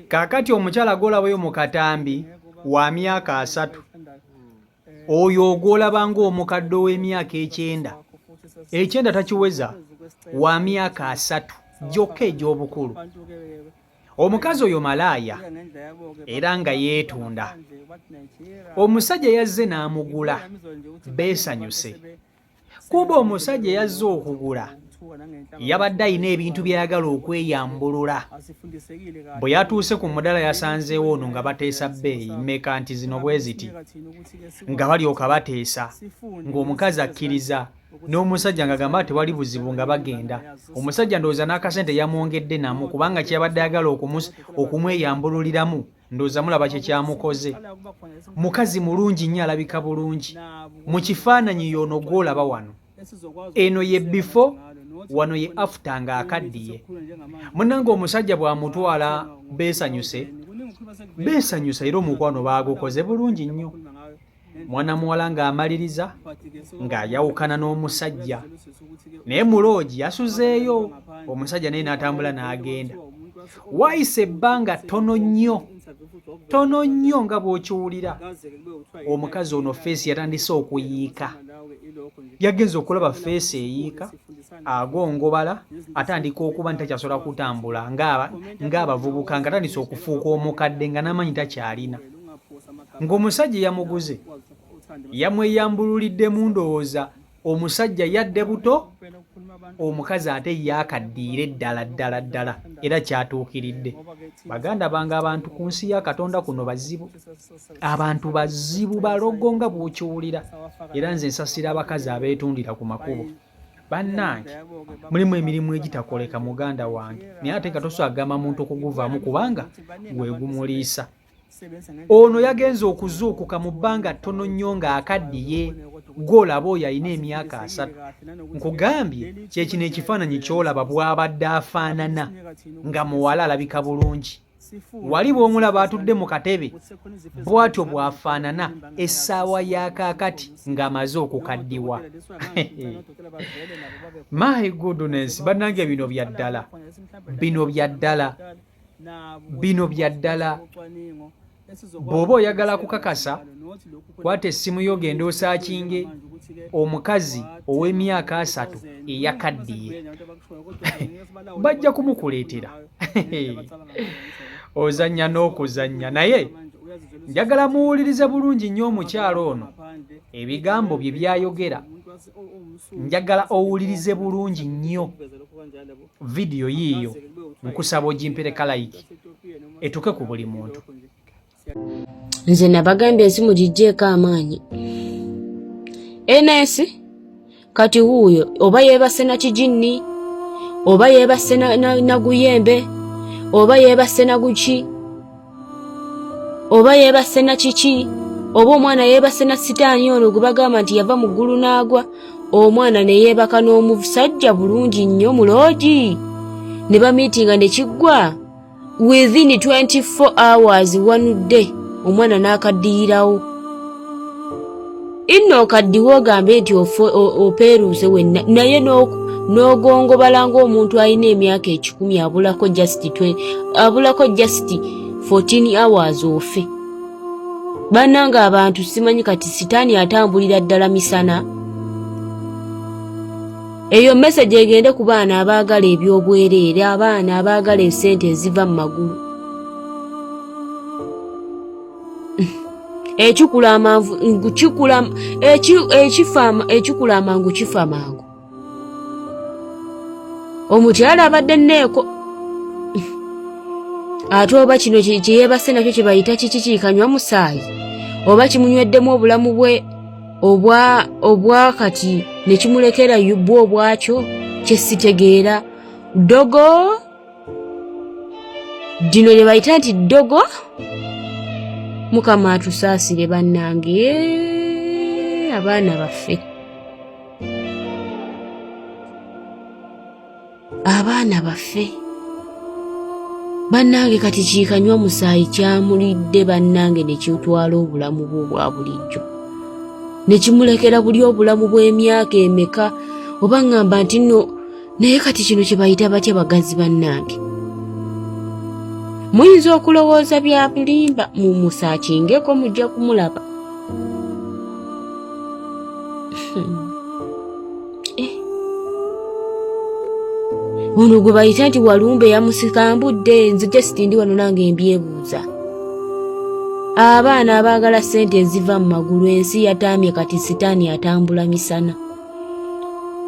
Kakati omukyala golabayo mu katambi wa myaka 3 oyo ogolabanga omukadde w'emyaka 9 takiweza wa myaka 3 gyokka egy'obukulu. Omukazi oyo malaaya era nga yeetunda. Omusajja yazze n'amugula beesanyuse kuba omusajja yazze okugula yabadde ayina ebintu byayagala okweyambulula. Bwe yatuuse ku mudala yasanzeewo ono nga bateesa bbeeyi mmeka nti zino bwe ziti nga balyoka bateesa ng'omukazi akkiriza n'omusajja nga gamba tewali buzibu nga bagenda. Omusajja ndowooza n'akasente yamwongedde namu kubanga kyabadde ayagala okumweyambululiramu ndowooza mulaba kye kyamukoze. Mukazi mulungi nnyo alabika bulungi. Mu kifaananyi y'ono gw'olaba wano eno ye before wano ye after nga akaddiye. Munnange omusajja bw'amutwala beesanyuse era omukwano baagukoze bulungi nnyo. Mwana muwala ng'amaliriza ng'ayawukana n'omusajja naye muloogi yasuzeeyo. Omusajja naye n'atambula n'agenda. Waayise ebbanga ttono nnyo nga bw'okiwulira omukazi ono feesi yatandise okuyiika. Yagenze okulaba feesi eyiika agongobala atandika okuba nti takyasobola kutambula ng'abavubuka nga atandise okufuuka omukadde nga n'amanyi takyalina. Ng'omusajja yamuguze yamweyambululiddemu ndowooza omusajja yadde buto omukazi ate yaakaddiire ddala era kyatuukiridde. Baganda bange abantu ku nsi ya Katonda kuno bazibu. Abantu bazibu balogo nga bw'okiwulira era nze nsasira abakazi abeetundira ku makubo. Bannange mulimu emirimu egitakoleka muganda wange naye ate nga tosobola kugamba muntu okuguvaamu kubanga gwe gumuliisa. Ono yagenze okuzuukuka mu bbanga ttono nnyo ng'akaddiye. Gw'olaba oyo alina emyaka 3. Nkugambye kyekino ekifaananyi ky'olaba bw'abadde afaanana nga muwala alabika bulungi. Wali bw'omulaba atudde mu katebe bw'atyo bw'afaanana essaawa y'akaakati ng'amaze okukaddiwa. My goodness, bannange bino bya ddala. Bw'oba oyagala kukakasa kwata essimu yo genda osaakinge omukazi ow'emyaka 3 eyakaddiye. Bajja kumukuleetera. Ozannya n'okuzannya naye njagala muwulirize bulungi nnyo omukyalo ono ebigambo bye byayogera. Njagala owulirize bulungi nnyo vidiyo yiiyo. Nkusaba ogimpereka like etuke ku buli muntu. Nze nabagambye ensimu gijjeeko amaanyi. Enesi kati wuuyo oba yeebase na kijinni oba yeebase na guyembe oba yeebase na guki oba yeebase na kiki oba omwana yeebase na sitaani ono gwe bagamba nti yava mu ggulu n'agwa. Omwana ne yeebaka n'omusajja bulungi nnyo muloogi ne bamiitinga ne kiggwa within 24 hours wanudde omwana n'akaddiyirawo. Inno okaddiwo ogambe nti opeeruuse wenna naye n'ogongobala ng'omuntu alina emyaka 10 abulako just 14 hours ofe. Bannange abantu simanyi kati sitaani atambulira ddala misana. Eyo message egende ku baana abaagala ebyobwereere, abaana abaagala esente eziva mu magulu. Ekikula amangu kifa mangu. Omukyala abadde nneeko. Ate oba kino kye yeebase nakyo kye bayita kiki kanywa musaayi oba kimunyweddemu obulamu bwe obwa kati ne kimulekera yubbwa obwakyo kye sitegeera. Dogo dino lye bayita nti dogo. Mukama atusaasire bannange abaana baffe. Abaana baffe bannange kati kikanywa musaayi kyamulidde bannange ne kitwala obulamu bwe obwa bulijjo ne kimulekera buli obulamu bw'emyaka emeka oba ngamba nti nno naye kati kino kye bayita batya bagazi bannange. Muyinza okulowooza bya bulimba mumusaakingeko mujja kumulaba. Ono gwe bayita nti Walumbe yamusikambudde, nzija sitindi wano nange mbyebuuza. Abaana abaagala ssente eziva mu magulu, ensi yataamye kati sitaani atambula misana.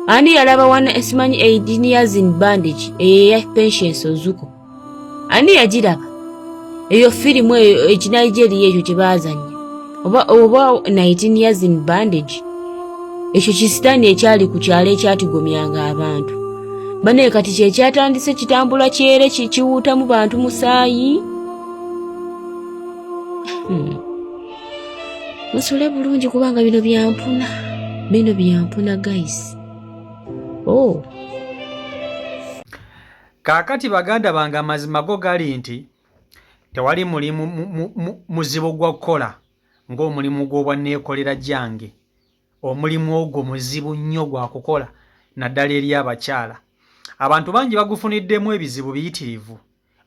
Ani yalaba wana esimanyi 18 years in bandage eya Patience Ozuko? Ani yagiraba? Eyo firimu eyo ekinigeria ekyo kyebaazanya oba 19 years in bandage, ekyo kisitaani ekyali ku kyalo ekyatigomyanga abantu. Bane kati kyekyatandise kitambula kyere kiwuutamu bantu musaayi. Musule bulungi kubanga bino byampuna guys. Kaakati baganda bange amazima go gali nti tewali mulimu muzibu gwa kukola ng'omulimu gw'obwanneekolera gyange. Omulimu ogwo muzibu nnyo gwa kukola naddala eri abakyala. Abantu bangi bagufuniddemu ebizibu biyitirivu.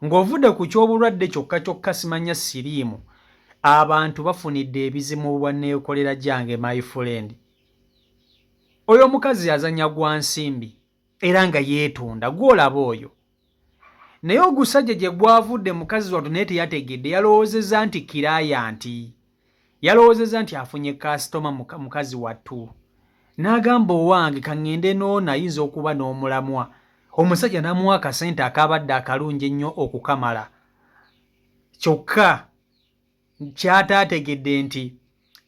Ng'ovudde ku ky'obulwadde kyokka simanya siriimu, abantu bafunidde ebizibu mu bwanneekolera gyange my friend. Oyo omukazi azanya gwa nsimbi era nga yeetunda, gw'olaba oyo. Naye ogusajja gye gwavudde mukazi wattu naye teyategedde, yalowoozezza nti kirayanti. Yalowoozezza nti afunye kasitoma mukazi wattu. N'agamba owange kaŋŋende n'ono ayinza okuba n'omulamwa. Omusajja n'amuwa akasente akabadde akalungi ennyo okukamala. Kyokka kyataategedde nti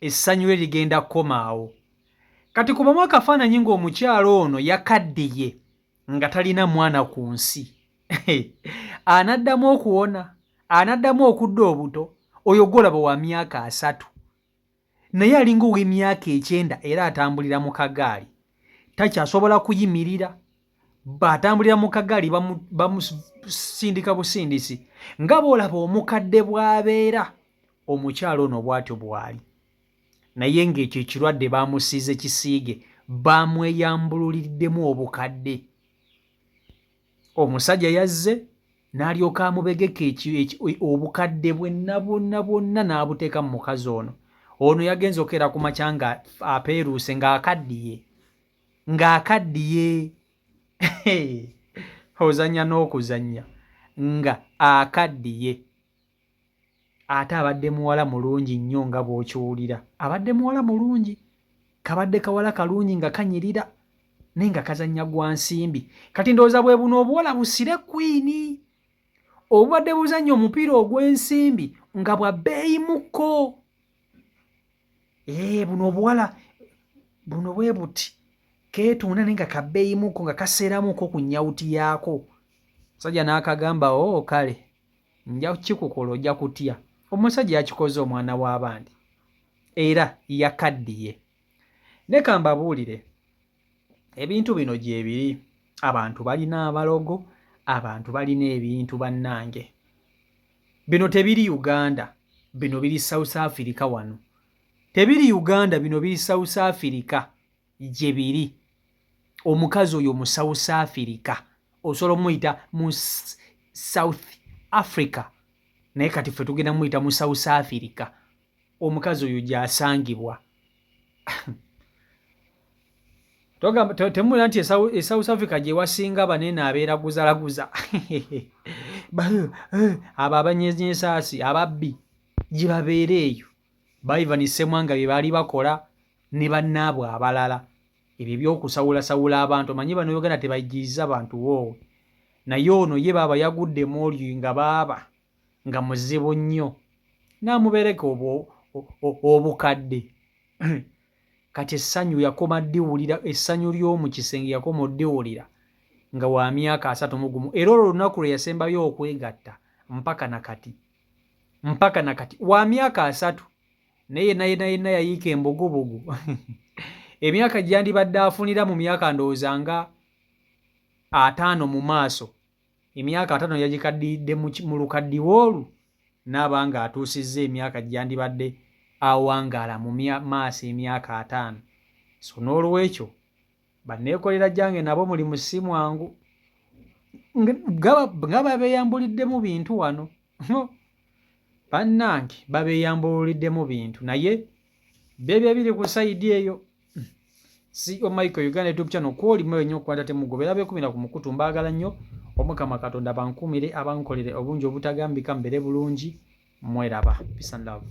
essanyu lye ligenda kukomaawo. Kati kubamu akafaananyi ng'omukyalo ono yakaddiye nga talina mwana ku nsi. Anaddamu okuwona, anaddamu okudda obuto, oyo gw'olaba wa myaka 3. Naye alinga ow'emyaka 9 era atambulira mu kagaali. Takyasobola kuyimirira. Batambulira mu kagaali bamusindika busindisi. Nga bw'olaba omukadde bw'abeera, omukyalo ono bw'atyo bw'ali. Naye ng'ekyo ekirwadde baamusiize kisiige, baamweyambululiddemu obukadde. Omusajja yazze n'alyoka amubegeka obukadde bwonna n'abuteeka mu mukazi ono. Ono yagenze okeera ku makya nga apeeruuse ng'akaddiye. Ozannya n'okuzannya nga akaddiye. Ate abadde muwala mulungi nnyo nga bw'okiwulira. Abadde muwala mulungi, kabadde kawala kalungi nga kanyirira naye nga kazannya gwa nsimbi. Kati ndowooza bwe buno obuwala busire kwini. Obubadde buzannya omupiira ogw'ensimbi nga bwa bbeeyi mukko. Buno obuwala buno bwe buti keetunda naye nga kabbeeyi mukko nga kaseeramuko ku nnyawuti yaako. Omusajja n'akagamba kale nja kikukola ojja kutya. Omusajja yakikoze omwana w'abandi era yakaddiye. Leka mbabuulire, ebintu bino gye biri. Abantu balina abalogo, abantu balina ebintu bannange. Bino tebiri Uganda, bino biri South Africa wano. Tebiri Uganda, bino biri South Africa gye biri. Omukazi oyo mu South Africa osobola omuyita mu South Africa, naye kati ffe tugenda muyita mu South Africa. Omukazi oyo gy'asangibwa. Temula nti South Africa gye wasinga banene abeera guzalaguza. Abo abanyenyesaasi ababbi gye babeera eyo. Ivan Ssemwanga bye baali bakola ne bannaabwe abalala. Ebyo by'okusawulasawula abantu. Omanyi bano Uganda tebajjiriza bantu woowe. Naye ono ye baaba yaguddemu olyo nga baaba nga muzibu nnyo. N'amubereka obukadde. Kati essanyu yakoma ddiwulira, essanyu ly'omu kisenge yakoma oddiwulira nga wa myaka 31. Era olwo olunaku lwe yasembayo okwegatta mpaka nakati wa myaka 3. Naye yenna yayiika embugubugu. Emyaka gyandibadde afunira mu myaka ndowooza nga 5 mu maaso. Emyaka 5 yagikaddiridde mu lukaddiwo olwo n'aba nga atuusizza emyaka gyandibadde awangaala mu maaso emyaka 5. So n'olwekyo banneekolera gyange nabo muli musimu wangu nga babeeyambuliddemu bintu wano. bannange babeeyambululiddemu bintu naye byebyo biri ku sayidi eyo. CEO Michael Uganda YouTube channel kwoli mwe nnyo kwanda temugobera bekumira ku mukutu mbaagala nnyo omukama Katonda bankumire abankolere obungi obutagambika mbere bulungi mweraba. Peace and love.